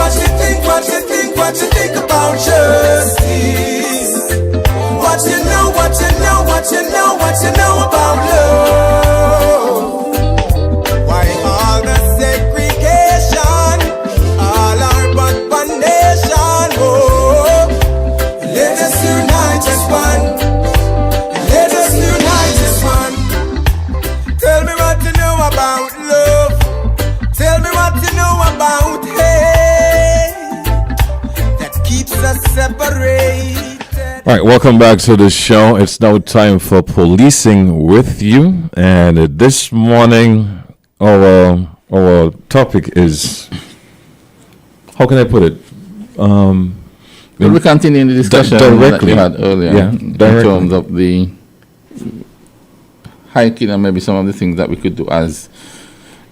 what you think about justice. What you know about love. Why all the segregation, all our but one nation. Oh, let us unite as one. Let us unite as one. Tell me what you know about love. Tell me what you know about hate that keeps us separated. All right, welcome back to the show. It's now time for Policing with You, and this morning our topic is, how can I put it? We're continuing the discussion that we had earlier in terms of the hiking and maybe some of the things that we could do as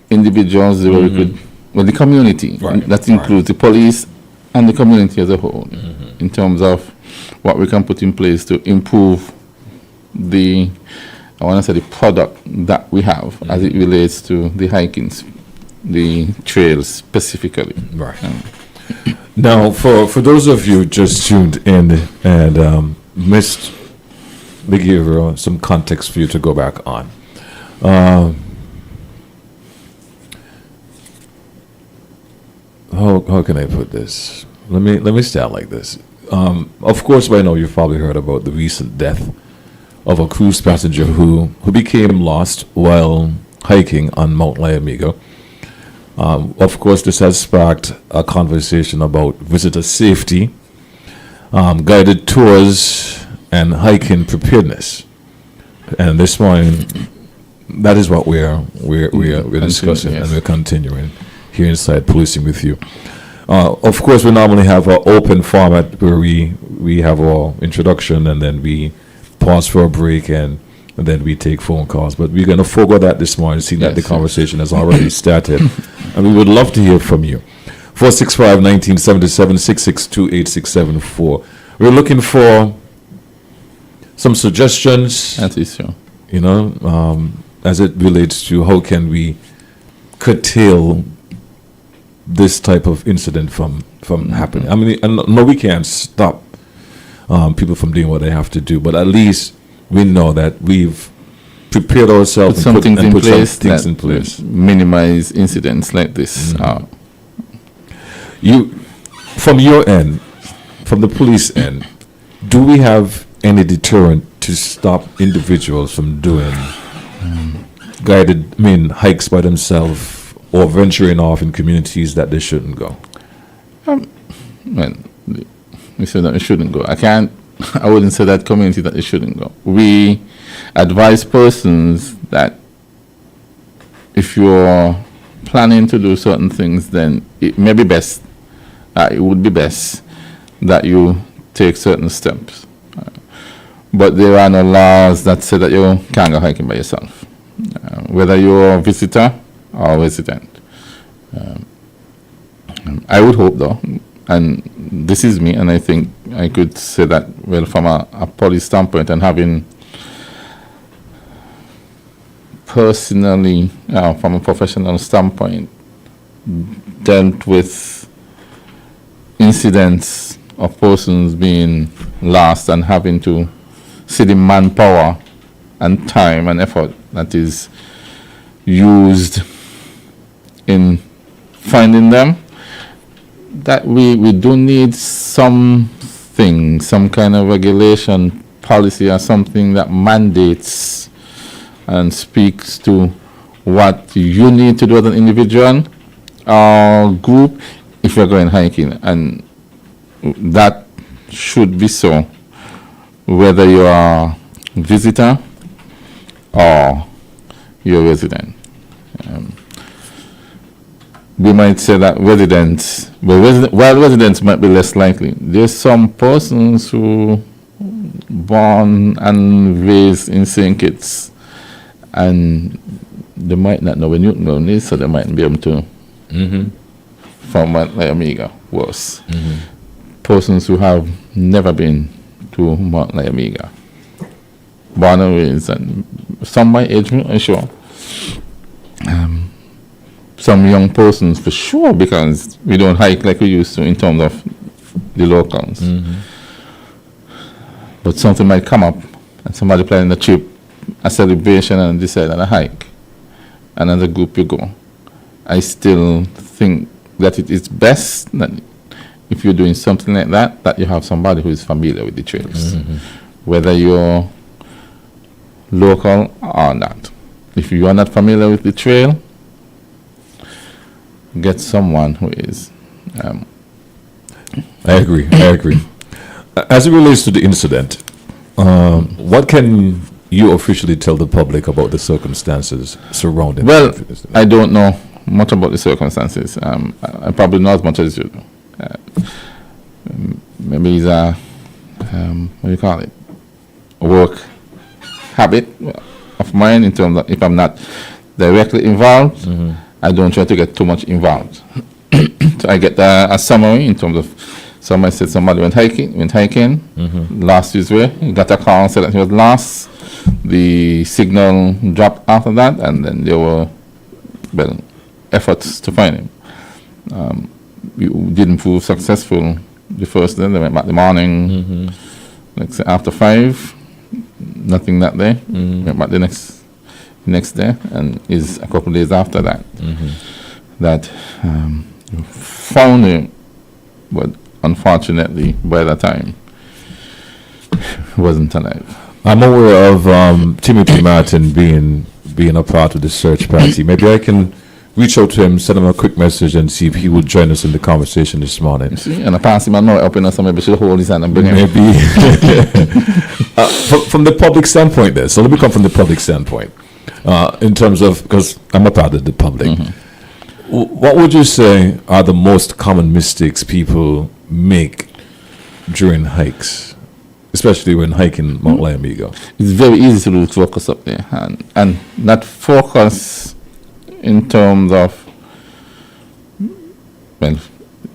individuals, where we could, well, the community, that includes the police and the community as a whole, in terms of what we can put in place to improve the product that we have as it relates to the hiking, the trails specifically. Right. Now, for those of you just tuned in and missed, we give some context for you to go back on. How can I put this? Let me start like this. Of course, by now you've probably heard about the recent death of a cruise passenger who became lost while hiking on Mount Lyamiga. Of course, this has sparked a conversation about visitor safety, guided tours, and hiking preparedness. And this morning, that is what we're discussing, and we're continuing here inside Policing with You. Of course, we normally have an open format where we have our introduction and then we pause for a break and then we take phone calls. But we're going to forego that this morning, seeing that the conversation has already started. And we would love to hear from you. 465-1977, 662-8674. We're looking for some suggestions, as it relates to how can we curtail this type of incident from happening. I mean, no, we can't stop people from doing what they have to do, but at least we know that we've prepared ourselves and put some things in place. Minimize incidents like this. You, from your end, from the police end, do we have any deterrent to stop individuals from doing guided, hikes by themselves or venturing off in communities that they shouldn't go? Well, we said that they shouldn't go. I wouldn't say that community that they shouldn't go. We advise persons that if you're planning to do certain things, then it may be best, it would be best that you take certain steps. But there are no laws that say that you can't go hiking by yourself, whether you're a visitor or resident. I would hope, though, and this is me, and I think I could say that, well, from a police standpoint, and having personally, from a professional standpoint, dealt with incidents of persons being lost and having to see the manpower and time and effort that is used in finding them, that we do need something, some kind of regulation, policy, or something that mandates and speaks to what you need to do as an individual or group if you're going hiking. And that should be so, whether you are a visitor or you're a resident. We might say that residents, while residents might be less likely, there's some persons who born and raised in St. Kitts, and they might not know where Newton Ground is, so they mightn't be able to from Mount Lyamiga worse. Persons who have never been to Mount Lyamiga, born and raised, and some my age, I'm sure. some young persons for sure, because we don't hike like we used to in terms of the locals. But something might come up and somebody planning a trip, a celebration, and decide on a hike. And as a group you go. I still think that it is best that if you're doing something like that, that you have somebody who is familiar with the trails. Whether you're local or not. If you are not familiar with the trail, get someone who is. I agree. As it relates to the incident, what can you officially tell the public about the circumstances surrounding Well, the incident? I don't know much about the circumstances. I probably know as much as you do. Maybe it's a, what do you call it? A work habit of mine in terms of if I'm not directly involved, I don't try to get too much involved. So I get a summary in terms of somebody said somebody went hiking, lost his way. He got a call and said that he was lost. The signal dropped after that, and then there were efforts to find him. We didn't prove successful the first day. They went back the morning, like say after 5, nothing that day. Went back the next day, and is a couple of days after that that found him, but unfortunately by that time he wasn't alive. I'm aware of Timothy Martin being a part of the search party. Maybe I can reach out to him, send him a quick message, and see if he would join us in the conversation this morning. See, and I pass him a note up in us, so maybe should hold his hand and bring him. Maybe. From the public standpoint there, so let me come from the public standpoint. In terms of, because I'm a part of the public, what would you say are the most common mistakes people make during hikes, especially when hiking Mount Liamigo? It's very easy to lose focus up there, and not focus in terms of, well,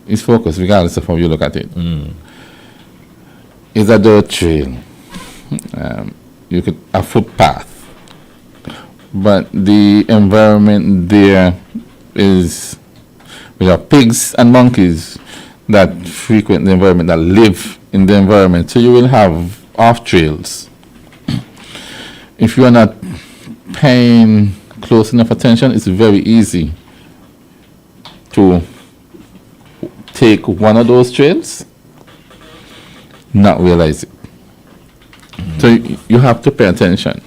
it's focus regardless of how you look at it. It's a dirt trail. You could a footpath, but the environment there is, we have pigs and monkeys that frequent the environment, that live in the environment. So you will have off trails. If you are not paying close enough attention, it's very easy to take one of those trails, not realize it. So you have to pay attention.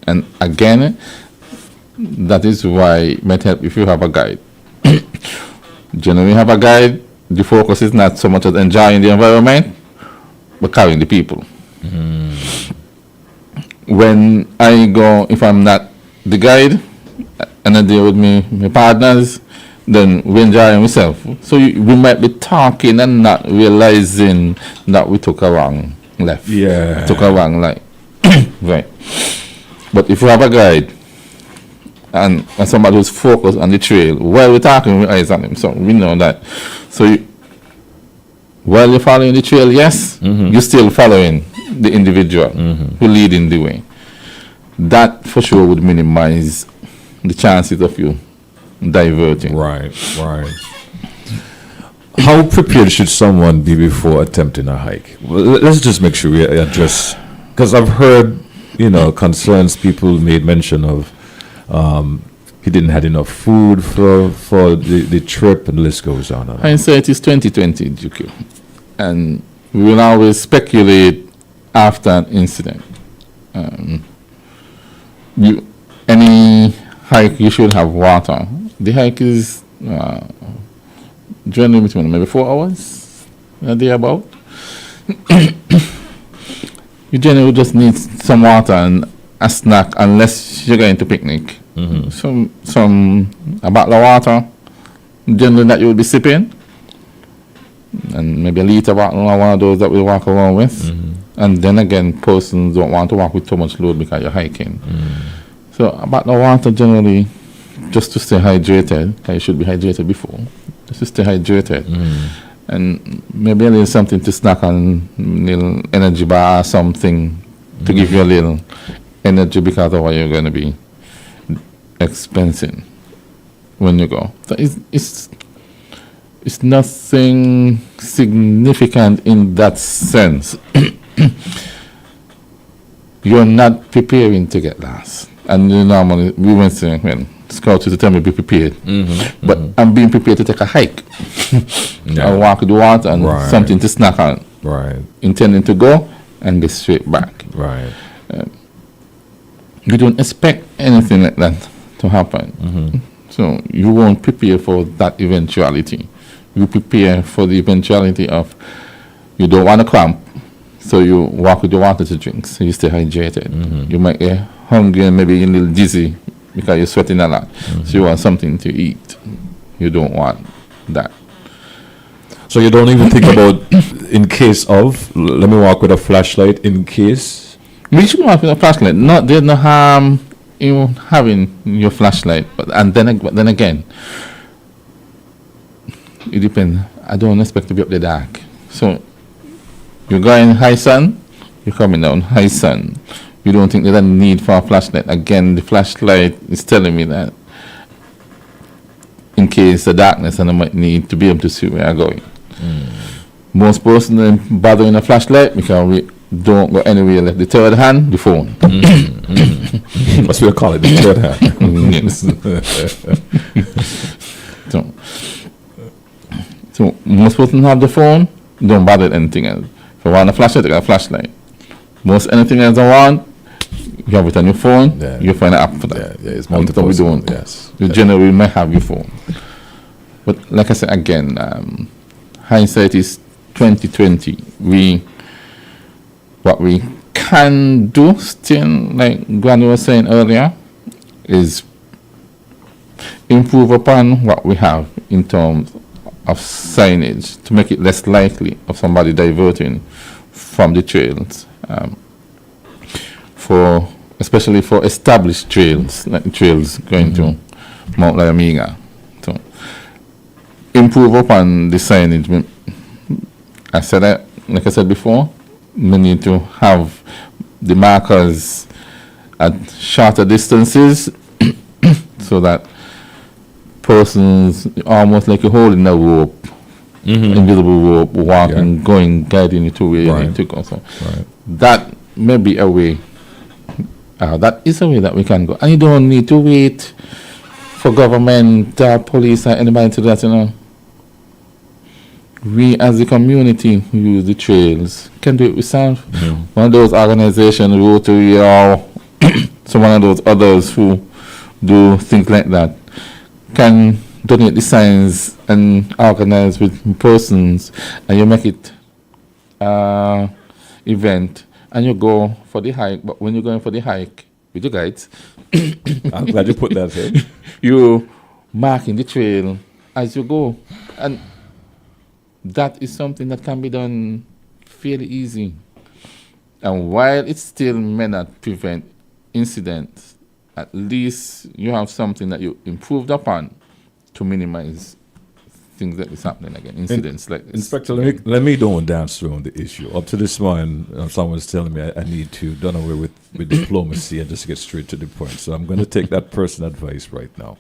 And again, that is why it might help if you have a guide. Generally, have a guide, the focus is not so much as enjoying the environment, but carrying the people. When I go, if I'm not the guide, and I deal with my partners, then we enjoy myself. So we might be talking and not realizing that we took a wrong left. Yeah. Took a wrong right. Right. But if you have a guide and somebody who's focused on the trail, while we're talking, we eyes on him, so we know that. So while you're following the trail, yes, you're still following the individual who leading the way. That for sure would minimize the chances of you diverting. Right. How prepared should someone be before attempting a hike? Well, let's just make sure we address, because I've heard, concerns people made mention of. He didn't have enough food for the trip, and the list goes on. Hindsight is 2020, GQ, and we will always speculate after an incident. Any hike, you should have water. The hike is generally between maybe 4 hours a day about. You generally just need some water and a snack, unless you're going to picnic. A bottle of water, generally that you will be sipping, and maybe a liter bottle or one of those that we walk around with. And then again, persons don't want to walk with too much load because you're hiking. So a bottle of water generally, just to stay hydrated, because you should be hydrated before, just to stay hydrated. And maybe a little something to snack on, a little energy bar or something to give you a little energy, because of what you're going to be expensing. when you go. So it's nothing significant in that sense. You're not preparing to get lost. And normally, we went saying, when scouts used to tell me be prepared. But I'm being prepared to take a hike. I walk the water and something to snack on. Right. Intending to go and get straight back. Right. You don't expect anything like that to happen. So you won't prepare for that eventuality. You prepare for the eventuality of you don't want to cramp, so you walk with the water to drink, so you stay hydrated. You might get hungry and maybe a little dizzy because you're sweating a lot. So you want something to eat. You don't want that. So you don't even think about in case of, let me walk with a flashlight in case? We should walk with a flashlight. There's no harm in having your flashlight, but then again, it depends. I don't expect to be up the dark. So you're going high sun, you're coming down high sun. You don't think there's a need for a flashlight. Again, the flashlight is telling me that in case of darkness, and I might need to be able to see where I'm going. Most persons bother in a flashlight because we don't go anywhere like the third hand, the phone. That's what we call it, the third hand. So most persons have the phone, don't bother with anything else. If I want a flashlight, I got a flashlight. Most anything else I want, you have it on your phone, you find an app for that. Yeah, it's multiple. We don't. Yes. You generally might have your phone. But like I said again, hindsight is 2020. What we can do still, like Granny was saying earlier, is improve upon what we have in terms of signage to make it less likely of somebody diverting from the trails, especially for established trails, like trails going to Mount Lyamiga. So improve upon the signage. I said that, like I said before, we need to have the markers at shorter distances so that persons almost like you're holding a rope, invisible rope, walking, going, guiding you to where you need to go. So that may be a way. That is a way that we can go. And you don't need to wait for government, police, or anybody to do that, you know. We as the community who use the trails can do it ourselves. One of those organizations, Rotary, or some one of those others who do things like that, can donate the signs and organize with persons, and you make it event, and you go for the hike. But when you're going for the hike with your guides, I'm glad you put that in. You marking the trail as you go, and that is something that can be done fairly easy. And while it still may not prevent incidents, at least you have something that you improved upon to minimize things like this happening again, incidents like this. Inspector, let me don't dance around the issue. Up to this morning, someone's telling me I need to done away with diplomacy and just get straight to the point. So I'm going to take that person's advice right now.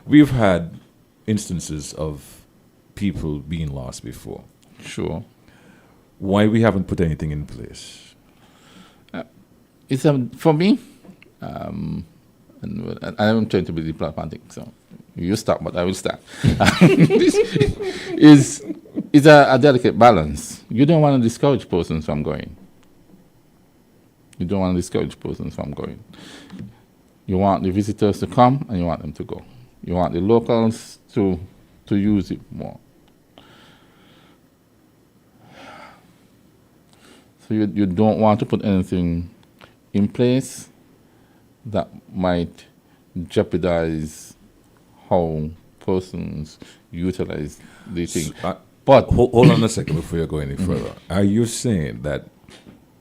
We've had instances of people being lost before. Sure. Why we haven't put anything in place? It's for me, and I'm trying to be diplomatic, so you stop, but I will start. It's a delicate balance. You don't want to discourage persons from going. You want the visitors to come, and you want them to go. You want the locals to use it more. So you don't want to put anything in place that might jeopardize how persons utilize the thing. But hold on a second before you go any further. Are you saying that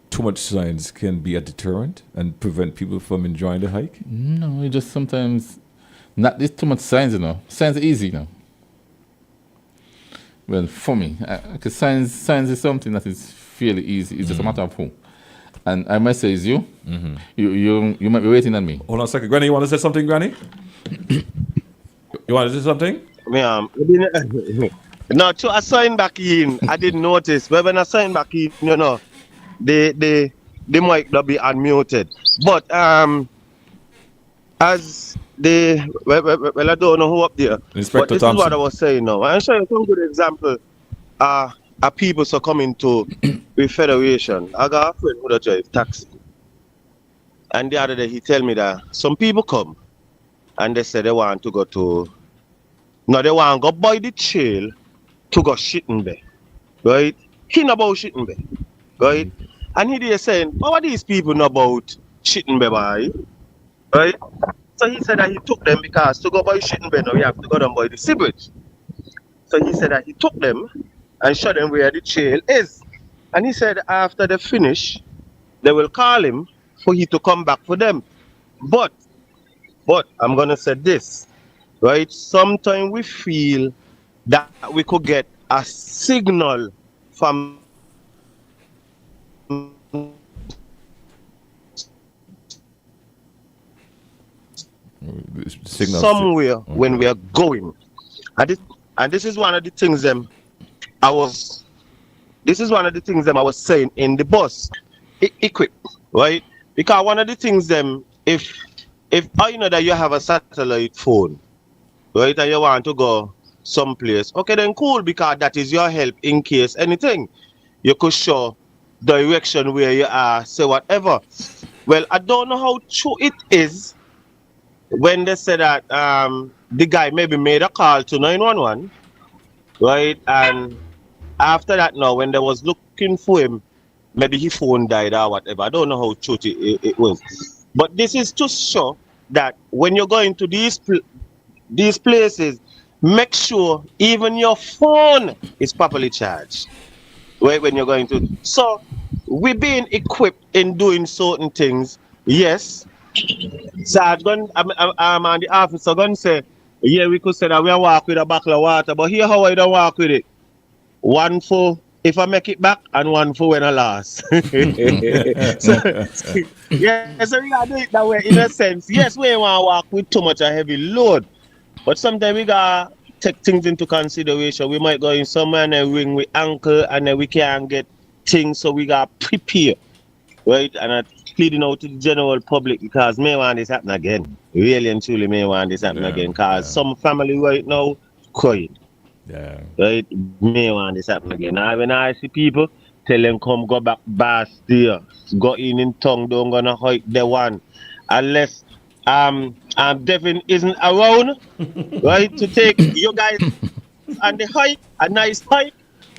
too much signs can be a deterrent and prevent people from enjoying the hike? No, it just sometimes not this too much signs, you know. Signs are easy, you know. Well, for me, because signs is something that is fairly easy. It's just a matter of who. And I might say it's you. You might be waiting on me. Hold on a second. Granny, you want to say something, Granny? You want to say something? Me, no, to I sign back in, I didn't notice. But when I sign back in, the mic will be unmuted. But as well, I don't know who up there. Inspector but this Thompson. is what I was saying now. I'm showing some good example. Are people so coming to with Federation. I got a friend who does drive taxi. And the other day he tell me that some people come and they say they want to go to they want to go buy the trail to go shitting bay. Right? He know about shitting bay. Right? And he there saying, how are these people know about shitting bay, boy? Right? So he said that he took them because to go buy shitting bay now you have to go down by the sewage. So he said that he took them and showed them where the trail is. And he said after they finish, they will call him for he to come back for them. But I'm gonna say this, right? Sometimes we feel that we could get a signal from Signal somewhere when we are going. And this is one of the things I was saying in the bus. Equip, right? Because one of the things if I know that you have a satellite phone, right, and you want to go someplace, okay, then cool, because that is your help in case anything. You could show direction where you are, say whatever. Well, I don't know how true it is when they say that the guy maybe made a call to 911, right, and after that now, when they was looking for him, maybe his phone died or whatever. I don't know how true it was. But this is to show that when you're going to these places, make sure even your phone is properly charged. Right, when you're going to. So, we're being equipped in doing certain things. Yes. So I'm on the officer going to say, yeah, we could say that we walk with a bottle of water, but here how I don't walk with it. One for if I make it back and one for when I last. so we gotta do it that way in a sense. Yes, we want to walk with too much a heavy load, but sometimes we gotta take things into consideration. We might go in somewhere and then ring with ankle and then we can't get things, so we gotta prepare, right? And I'm pleading out to the general public because may want this happen again. Really and truly may want this happen again because some family right now crying. Yeah. Right? May want this happen again. Now when I see people tell them come go back Bastille, go in tongue, don't gonna hike the one. Unless Devin isn't around, right? To take you guys on the hike, a nice hike.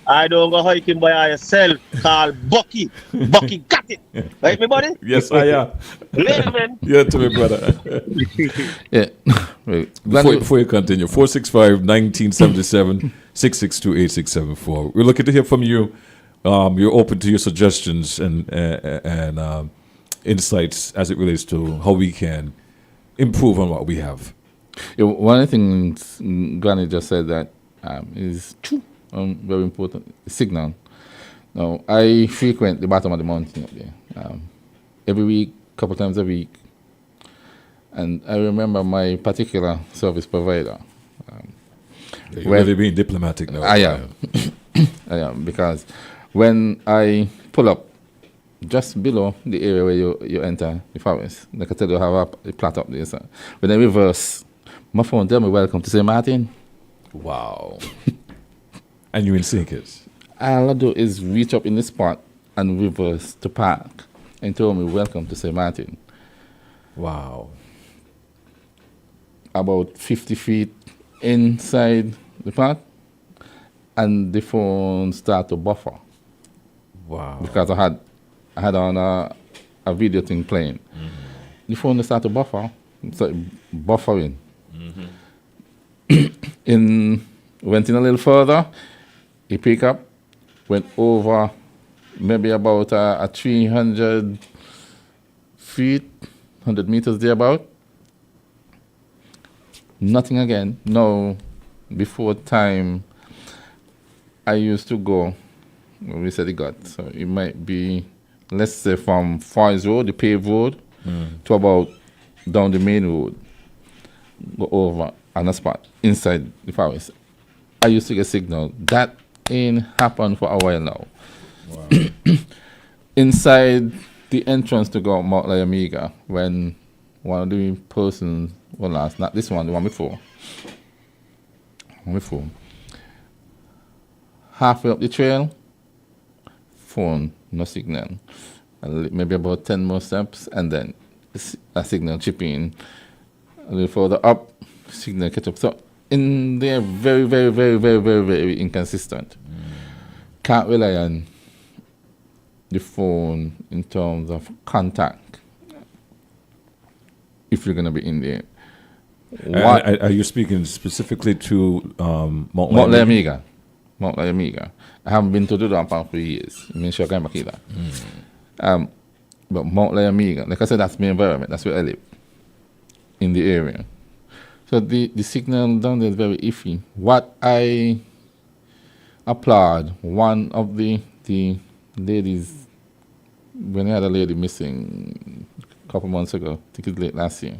I don't go hiking by yourself. Call Bucky. Bucky got it. Right, me buddy? Yes, I am. Later, man. Yeah, to me, brother. Yeah. Right. Before you continue, 465-1977-662-8674. We're looking to hear from you. You're open to your suggestions and insights as it relates to how we can improve on what we have. Yeah, one of the things Granny just said that is true. Very important signal. Now, I frequent the bottom of the mountain up there every week, couple times a week, and I remember my particular service provider. You're really being diplomatic now. I am. I am, because when I pull up just below the area where you enter the forest, like I tell you, I have a plot up there. So when I reverse, my phone tell me welcome to St. Martin. Wow. And you in Sinkers? All I do is reach up in the spot and reverse to park and tell me welcome to St. Martin. Wow. About 50 feet inside the park, and the phone start to buffer. Wow. Because I had on a video thing playing. Mm-hmm. The phone start to buffer, so buffering. Mm-hmm. Went in a little further. He picked up, went over maybe about a 300 feet, 100 meters thereabout. Nothing again. No, before time, I used to go, we said it got, so it might be, let's say from Forest Road, the paved road, to about down the main road, go over. on a spot inside the forest. I used to get signal. That ain't happened for a while now. Wow. Inside the entrance to go Mount Layamiga, when one of the persons, well, last, not this one, the one before, halfway up the trail, phone, no signal. Maybe about 10 more steps, and then a signal chip in. A little further up, signal catch up. So in there, very, very, very, very, very, very inconsistent. Can't rely on the phone in terms of contact if you're going to be in there. Are you speaking specifically to Mount Mount Layamiga? Layamiga. I haven't been to the Durampan for years. I'm sure I'm back here. But Mount Layamiga, like I said, that's my environment. That's where I live, in the area. So the signal down there is very iffy. What I applaud, one of the ladies, when I had a lady missing a couple months ago, I think it's late last year,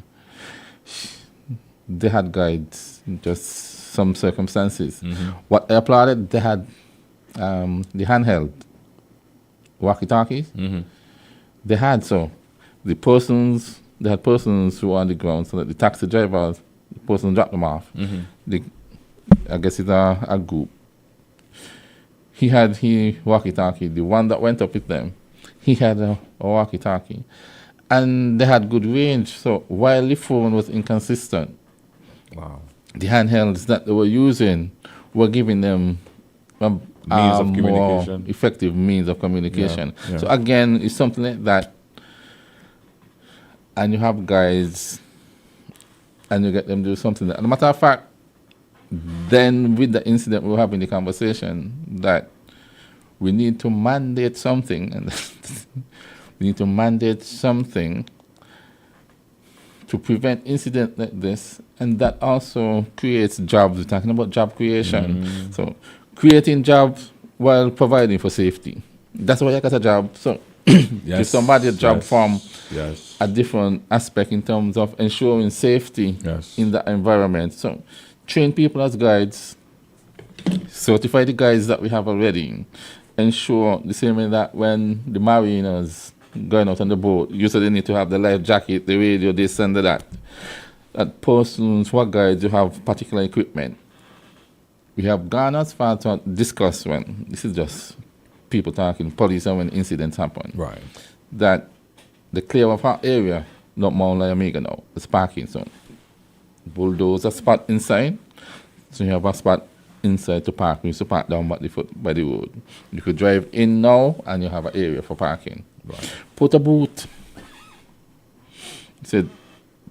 they had guides, just some circumstances. What I applauded, they had the handheld walkie-talkies. They had they had persons who were on the ground, so that the taxi drivers, the person dropped them off. I guess it's a group. He had walkie-talkie. The one that went up with them, he had a walkie-talkie. And they had good range. So while the phone was inconsistent, Wow. the handhelds that they were using were giving them Means of more communication. effective means of communication. Yeah, yeah. So again, it's something like that. And you have guys, and you get them to do something. As a matter of fact, then with the incident we were having the conversation that we need to mandate something, and we need to mandate something to prevent incident like this, and that also creates jobs. We're talking about job creation. So creating jobs while providing for safety. That's why I got a job. So give somebody a job from a different aspect in terms of ensuring safety in the environment. So train people as guides, certify the guides that we have already, ensure the same way that when the mariners going out on the boat, you said they need to have the life jacket, the radio, this and that. That persons who are guides, you have particular equipment. We have gone as far to discuss when, this is just people talking, police, and when incidents happen. Right. That the clear of our area, not Mount Layamiga now, is parking. So bulldozer spot inside. So you have a spot inside to park. You used to park down by the road. You could drive in now and you have an area for parking. Right. Put a booth. He said,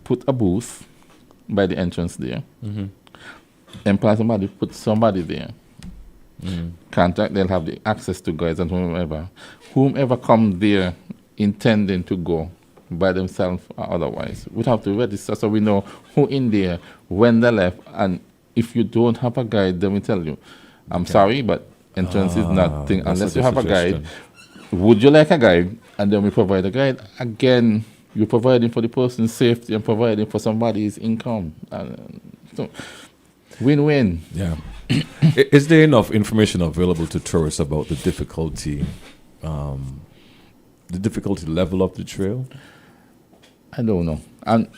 put a booth by the entrance there. Employ somebody, put somebody there. Contact, they'll have the access to guides and whomever. Whomever comes there intending to go by themselves or otherwise, we have to register so we know who in there, when they left, and if you don't have a guide, then we tell you, I'm sorry, but entrance is not thing unless you have a guide. Would you like a guide? And then we provide a guide. Again, you're providing for the person's safety and providing for somebody's income. So, win-win. Yeah. Is there enough information available to tourists about the difficulty level of the trail? I don't know. And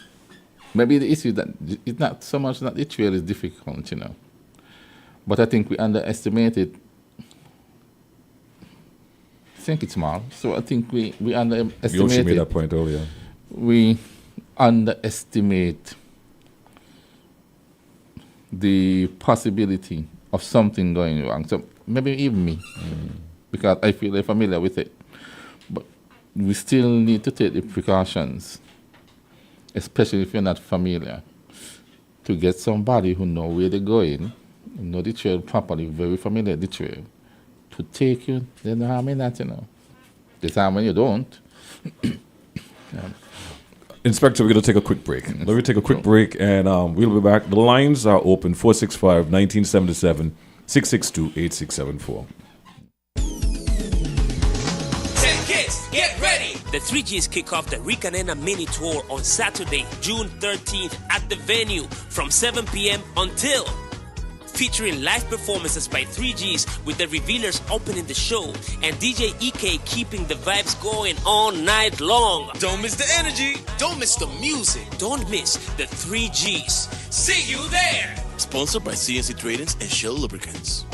maybe the issue is that it's not so much that the trail is difficult, but I think we underestimated. I think it's small, so I think we underestimate. You also made that point earlier. We underestimate the possibility of something going wrong. So maybe even me, because I feel they're familiar with it. But we still need to take the precautions, especially if you're not familiar, to get somebody who know where they're going, know the trail properly, very familiar with the trail, to take you. There's no harm in that, There's harm when you don't. Inspector, we're going to take a quick break. Let me take a quick break, and we'll be back. The lines are open, 465-1977, 662-8674. 10 kids, get ready. The 3Gs kick off the Ricanena Mini Tour on Saturday, June 13th at the venue from 7 p.m. until, featuring live performances by 3Gs with the Revealers opening the show and DJ EK keeping the vibes going all night long. Don't miss the energy. Don't miss the music. Don't miss the 3Gs. See you there. Sponsored by CNC Tradings and Shell Lubricants.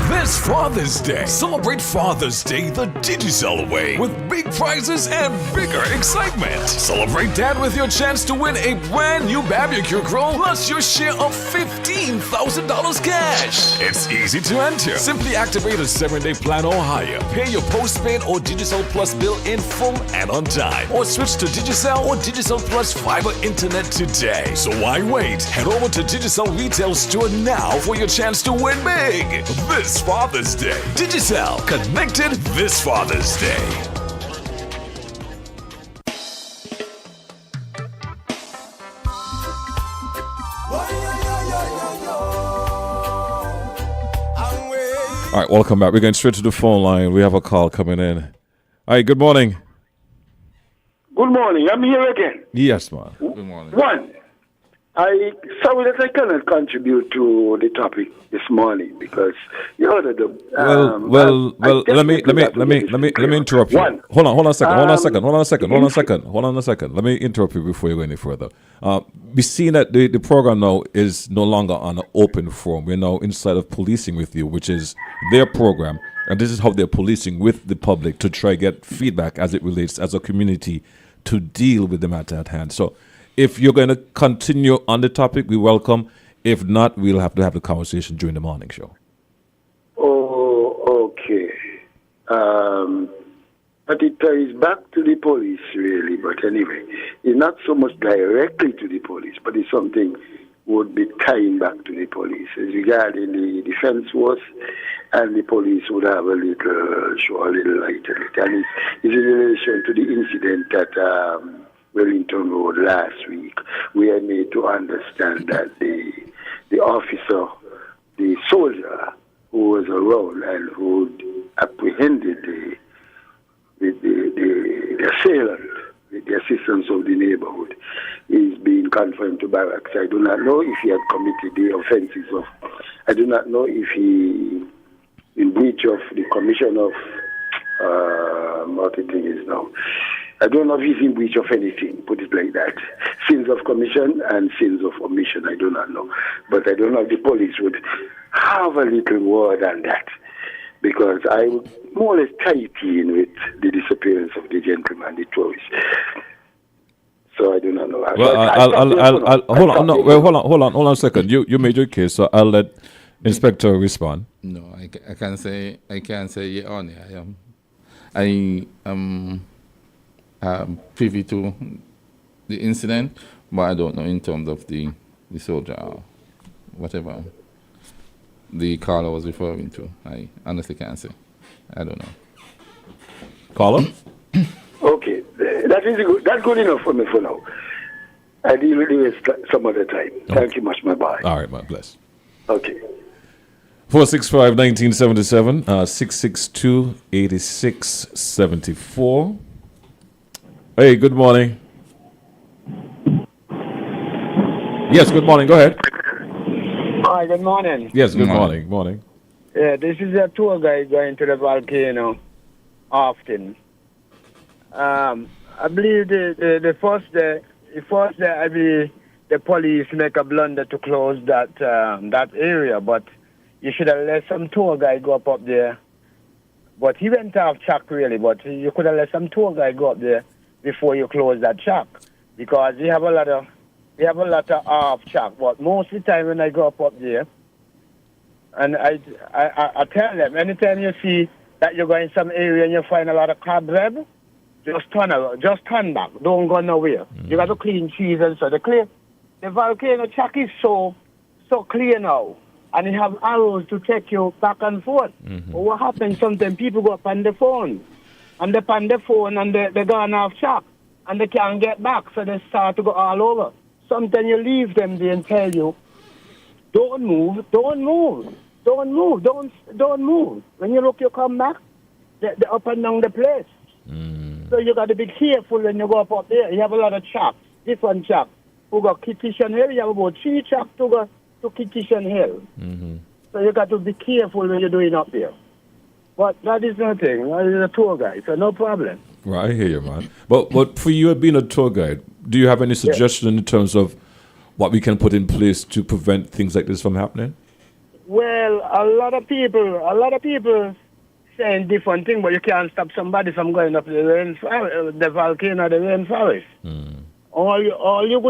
This Father's Day, celebrate Father's Day the Digicel way with big prizes and bigger excitement. Celebrate Dad with your chance to win a brand new barbecue grill plus your share of $15,000 cash. It's easy to enter. Simply activate a 7-day plan or higher. Pay your postpaid or Digicel Plus bill in full and on time. Or switch to Digicel or Digicel Plus fiber internet today. So why wait? Head over to Digicel retail store now for your chance to win big. This Father's Day. Digicel, connected this Father's Day. All right, welcome back. We're going straight to the phone line. We have a call coming in. All right, good morning. Good morning. I'm here again. Yes, man. Good morning. One, I sorry that I cannot contribute to the topic this morning because you know that let me interrupt you. One. Hold on a second. Let me interrupt you before you go any further. We're seeing that the program now is no longer on an open forum. We're now inside of Policing With You, which is their program, and this is how they're policing with the public to try get feedback as it relates as a community to deal with the matter at hand. So if you're going to continue on the topic, we welcome. If not, we'll have to have the conversation during the morning show. Oh, okay. But it ties back to the police, really. But anyway, it's not so much directly to the police, but it's something would be tying back to the police. As regarding the defense force, and the police would have a little light on it. And it's in relation to the incident at Wellington Road last week. We are made to understand that the officer, the soldier who was around and who apprehended the assailant with the assistance of the neighborhood is being confined to barracks. I do not know if he had committed the offenses of, I do not know if he, in breach of the commission of, what the thing is now, I don't know if he's in breach of anything, put it like that. Sins of commission and sins of omission, I do not know. But I don't know if the police would have a little word on that. Because I would more or less tie it in with the disappearance of the gentleman, the tourist. So I do not know. Hold on a second. You made your case, so I'll let Inspector respond. No, I can't say yeah or nay. I am privy to the incident, but I don't know in terms of the soldier or whatever the caller was referring to. I honestly can't say. I don't know. Caller? Okay, that's good enough for me for now. I deal with it some other time. Thank you much, my boy. All right, my bless. Okay. 465-1977, 662-8674. Hey, good morning. Yes, good morning. Go ahead. Hi, good morning. Yes, good morning. Morning. Yeah, this is a tour guide going to the volcano often. I believe the first day, I believe the police make a blunder to close that area, but you should have let some tour guide go up there. But he went off track really, but you could have let some tour guide go up there before you close that track, because we have a lot of off track. But most of the time when I go up there, and I tell them, anytime you see that you're going some area and you find a lot of cobweb, just turn back. Don't go nowhere. Mm-hmm. You got to clean trees and so. The volcano track is so clear now, and you have arrows to take you back and forth. Mm-hmm. But what happens sometimes, people go up on the phone, and they're gone off track. and they can't get back, so they start to go all over. Sometimes you leave them there and tell you, don't move, don't move, don't move, don't move. When you look, you come back, they're up and down the place. So you got to be careful when you go up there. You have a lot of chaps, different chaps, who go Kitishan Hill. You have about 3 chaps to go to Kitishan Hill. So you got to be careful when you're doing up there. But that is nothing. That is a tour guide, so no problem. Right, I hear you, man. But for you being a tour guide, do you have any suggestion in terms of what we can put in place to prevent things like this from happening? Well, a lot of people saying different things, but you can't stop somebody from going up the volcano, the rainforest. All you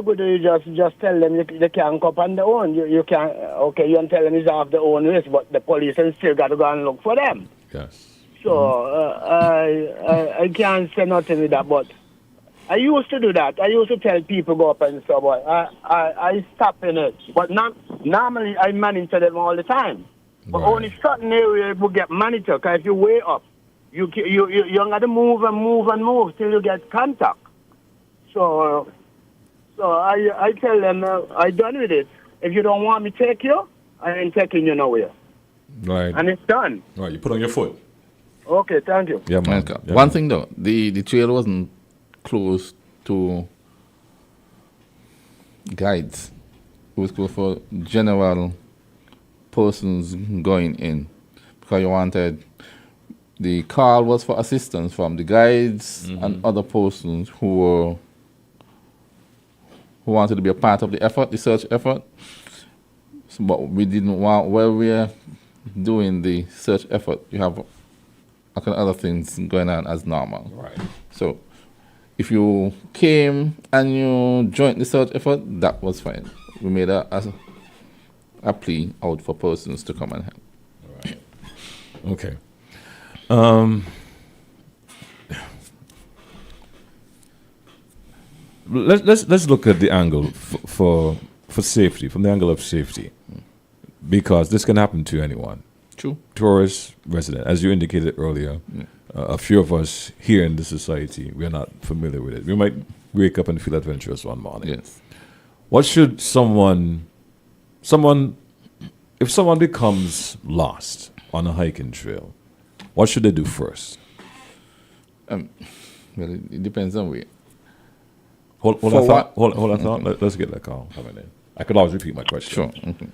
could do is just tell them they can't come up on their own. You can't. Okay, you can tell them it's off their own risk, but the police still got to go and look for them. Yes. So I can't say nothing with that, but I used to do that. I used to tell people go up and stuff, but I stop in it. But not normally I monitor them all the time. But only certain areas will get monitored. Because if you're way up, you got to move and move and move till you get contact. So I tell them I done with it. If you don't want me to take you, I ain't taking you nowhere. Right. And it's done. Right. You put on your foot. Okay, thank you. Yeah, man. Okay. Yeah, One man. thing though, the trail wasn't closed to guides. It was closed for general persons going in, because you wanted, the call was for assistance from the guides and other persons who wanted to be a part of the effort, the search effort. So, but we didn't want, while we are doing the search effort, you have other things going on as normal. Right. So if you came and you joined the search effort, that was fine. We made a plea out for persons to come and help. Right. Okay. Let's look at the angle for safety, from the angle of safety, because this can happen to anyone. True. Tourist, resident, as you indicated earlier. A few of us here in the society, we are not familiar with it. We might wake up and feel adventurous one morning. Yes. What should if someone becomes lost on a hiking trail, what should they do first? Well, it depends on where. Hold on thought. Let's get that call coming in. I could always repeat my question. Sure. Okay.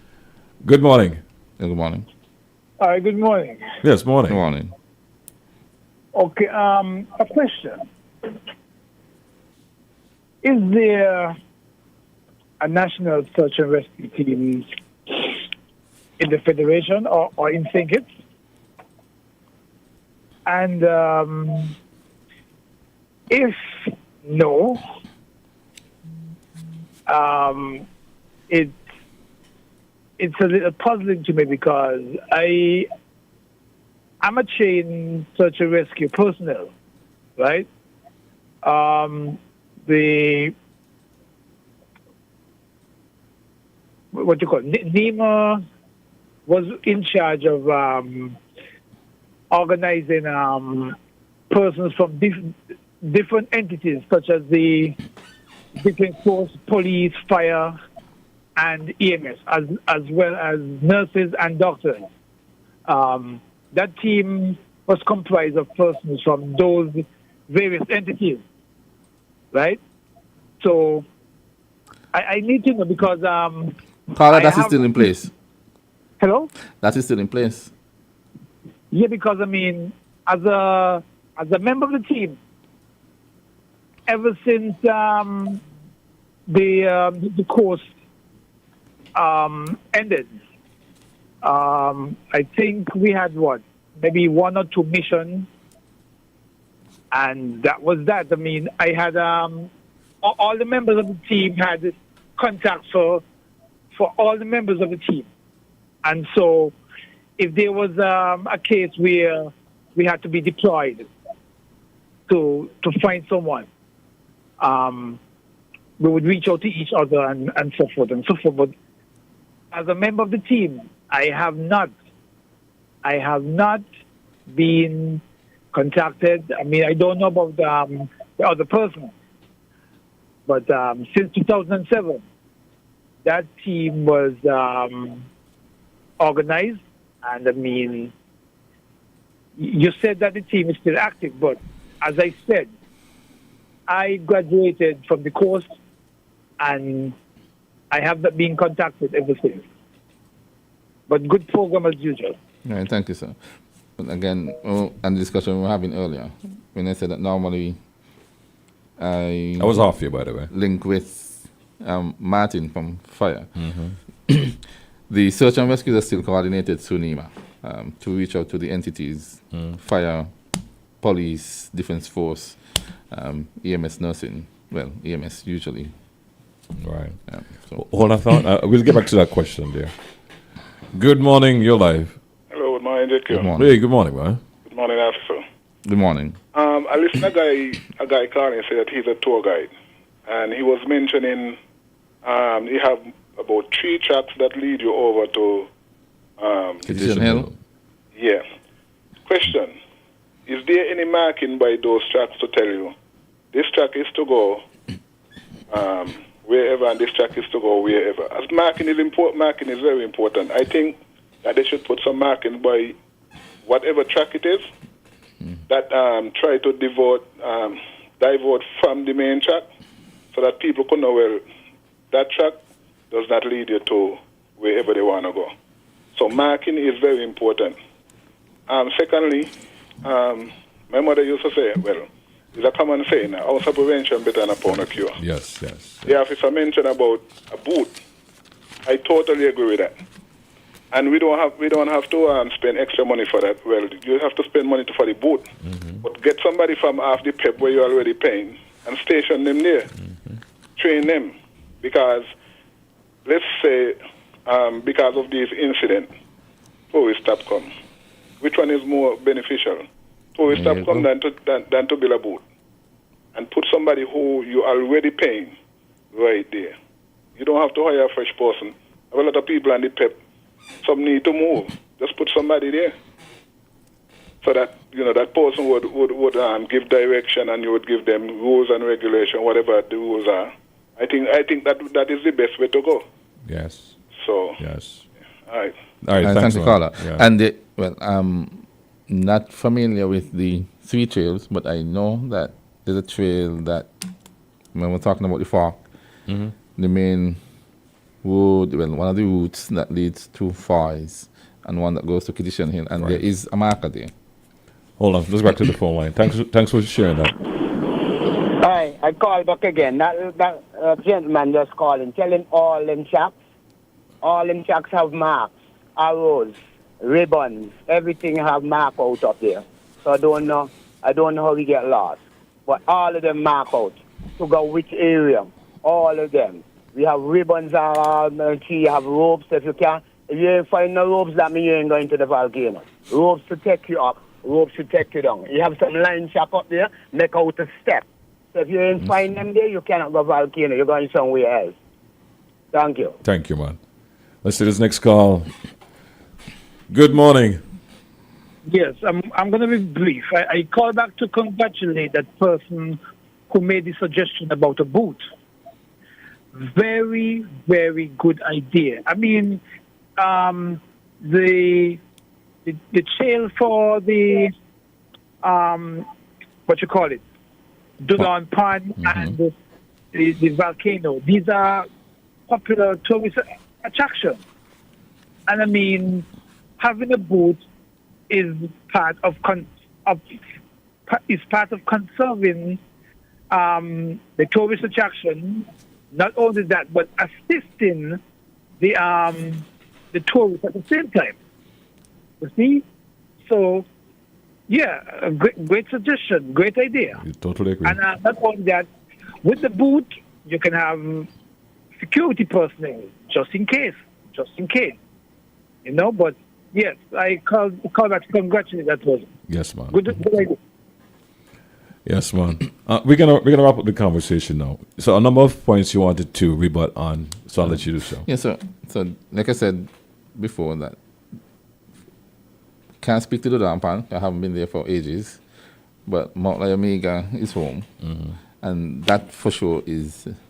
Good morning. Good morning. All right, good morning. Yes, morning. Good morning. Okay, a question. Is there a national search and rescue team in the Federation or in St. Kitts? And if no, it's a little puzzling to me because I'm a trained search and rescue personnel, right? NEMA was in charge of organizing persons from different entities, such as the Defense Force, police, fire, and EMS, as well as nurses and doctors. That team was comprised of persons from those various entities, right? So I need to know because Carla, that is still in place. Hello? That is still in place. Yeah, because I mean, as a member of the team, ever since the course ended, I think we had maybe 1 or 2 missions, and that was that. I mean, I had all the members of the team had contact for all the members of the team, and so if there was a case where we had to be deployed to find someone, we would reach out to each other and so forth and so forth. But as a member of the team, I have not been contacted. I mean, I don't know about the other person. But since 2007, that team was organized, and I mean, you said that the team is still active, but as I said, I graduated from the course, and I have not been contacted ever since. But good program as usual. All right, thank you, sir. But again, and the discussion we were having earlier, when I said that normally I was off here, by the way. Link with Martin from Fire. The search and rescue is still coordinated through NEMA to reach out to the entities, Fire, Police, Defense Force, EMS nursing. Well, EMS usually. Right. Yeah, so. Hold on, thought. We'll get back to that question there. Good morning, you're live. Hello, good morning, JQ. Good morning. Hey, good morning, man. Good morning, officer. Good morning. I listened to a guy calling and said that he's a tour guide, and he was mentioning you have about 3 tracks that lead you over to Petition Hill. Yeah. Question: is there any marking by those tracks to tell you this track is to go wherever and this track is to go wherever? As marking is important, marking is very important. I think that they should put some marking by whatever track it is that try to divert from the main track so that people can know, well, that track does not lead you to wherever they want to go. So marking is very important. Secondly, my mother used to say, well, it's a common saying, also prevention better than a pound of cure. Yes, yes. The officer mentioned about a boot. I totally agree with that. And we don't have to spend extra money for that. Well, you have to spend money for the boot. But get somebody from off the PEP where you're already paying and station them there. Train them. Because, let's say, because of this incident, tourist stop come. Which one is more beneficial? Tourist stop come than to build a boot. And put somebody who you are already paying right there. You don't have to hire a fresh person. I have a lot of people on the PEP. Some need to move. Just put somebody there, so that that person would give direction, and you would give them rules and regulation, whatever the rules are. I think that is the best way to go. Yes. So. Yes. All right. All right. Thanks, Thank you, caller. Yeah. And I'm not familiar with the 3 trails, but I know that there's a trail that when we're talking about the FARC, the main road, well, one of the routes that leads to Fars and one that goes to Petition Hill, and there is a marker there. Hold on, let's go back to the phone line. Thanks for sharing that. Hi, I call back again. That gentleman just calling, telling all them tracks have marks, arrows, ribbons, everything have mark out up there. So I don't know how we get lost. But all of them mark out to go which area. All of them. We have ribbons around the tree, you have ropes. If you ain't find no ropes, that means you ain't going to the volcano. Ropes to take you up, ropes to take you down. You have some line shack up there, make out a step. So if you ain't find them there, you cannot go volcano. You're going somewhere else. Thank you. Thank you, man. Let's see this next call. Good morning. Yes, I'm going to be brief. I call back to congratulate that person who made the suggestion about a boot. Very, very good idea. I mean, the trail for the what you call it, Dudon Pond and the volcano. These are popular tourist attractions, and I mean, having a boot is part of conserving the tourist attraction. Not only that, but assisting the tourists at the same time. You see? So, yeah, a great suggestion, great idea. You totally agree. And not only that, with the boot, you can have security personnel, just in case. But yes, I call back to congratulate that person. Yes, man. Good idea. Yes, man. We're gonna wrap up the conversation now. So a number of points you wanted to rebut on, so I'll let you do so. Yes, sir. So like I said before, that can't speak to the Dudon Pond. I haven't been there for ages. but Mount Omega is home, and that for sure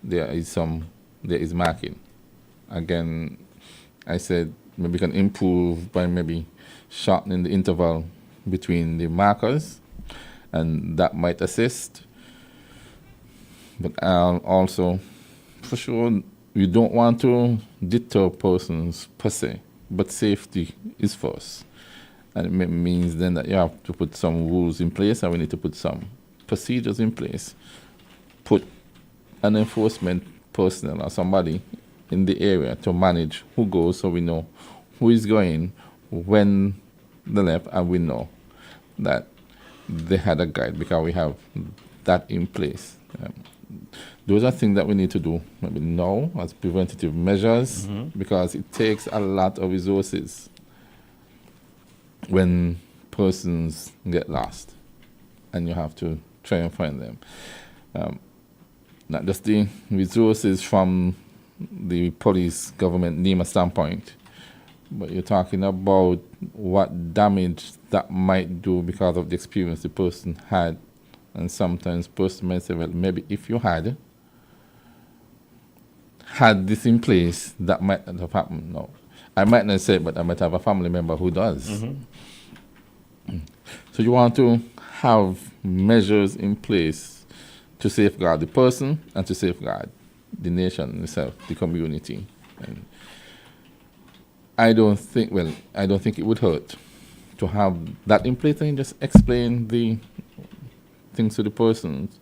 there is marking. Again, I said maybe we can improve by maybe shortening the interval between the markers, and that might assist. But also, for sure, we don't want to deter persons per se, but safety is first. And it means then that you have to put some rules in place, and we need to put some procedures in place. Put an enforcement personnel or somebody in the area to manage who goes, so we know who is going, when they left, and we know that they had a guide because we have that in place. Those are things that we need to do maybe now as preventative measures, because it takes a lot of resources when persons get lost and you have to try and find them. Not just the resources from the police, government, NEMA standpoint, but you're talking about what damage that might do because of the experience the person had. And sometimes person might say, well, maybe if you had this in place, that might not have happened. No, I might not say it, but I might have a family member who does. So you want to have measures in place to safeguard the person and to safeguard the nation itself, the community. And I don't think it would hurt to have that in place and just explain the things to the persons.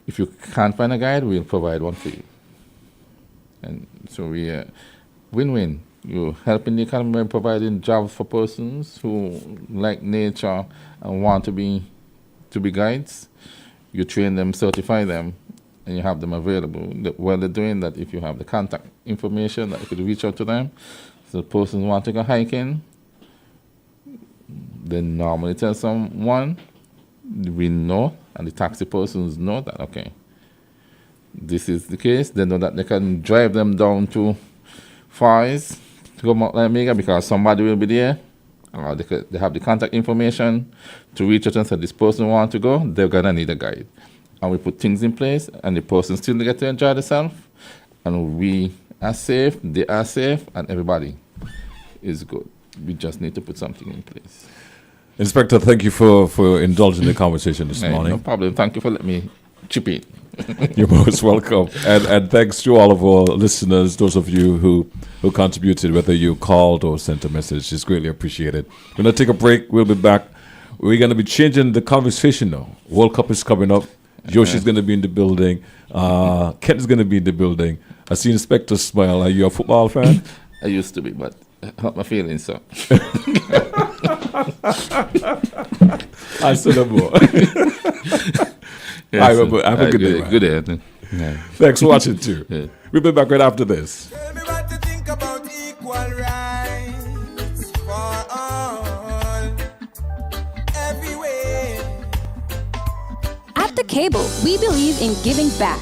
If you can't find a guide, we'll provide one for you. And so we win-win. You're helping the economy by providing jobs for persons who like nature and want to be guides. You train them, certify them, and you have them available. While they're doing that, if you have the contact information that you could reach out to them, so the person who wants to go hiking, they normally tell someone, we know, and the taxi persons know that, okay, this is the case. They know that they can drive them down to Fars to go Mount Omega because somebody will be there. Or they have the contact information to reach out and say, this person wants to go, they're going to need a guide. And we put things in place, and the person still get to enjoy themselves, and we are safe, they are safe, and everybody is good. We just need to put something in place. Inspector, thank you for indulging the conversation this morning. No problem. Thank you for letting me chip in. You're most welcome. And thanks to all of our listeners, those of you who contributed, whether you called or sent a message. It's greatly appreciated. We're going to take a break. We'll be back. We're going to be changing the conversation now. World Cup is coming up. Yoshi's going to be in the building. Kent is going to be in the building. I see Inspector smile. Are you a football fan? I used to be, but I hurt my feelings, so. I said no more. Yes, have a good day. Good day. Yeah. Thanks for watching too. Yeah. We'll be back right after this. Tell me what to think about equal rights for all, everywhere. At The Cable, we believe in giving back.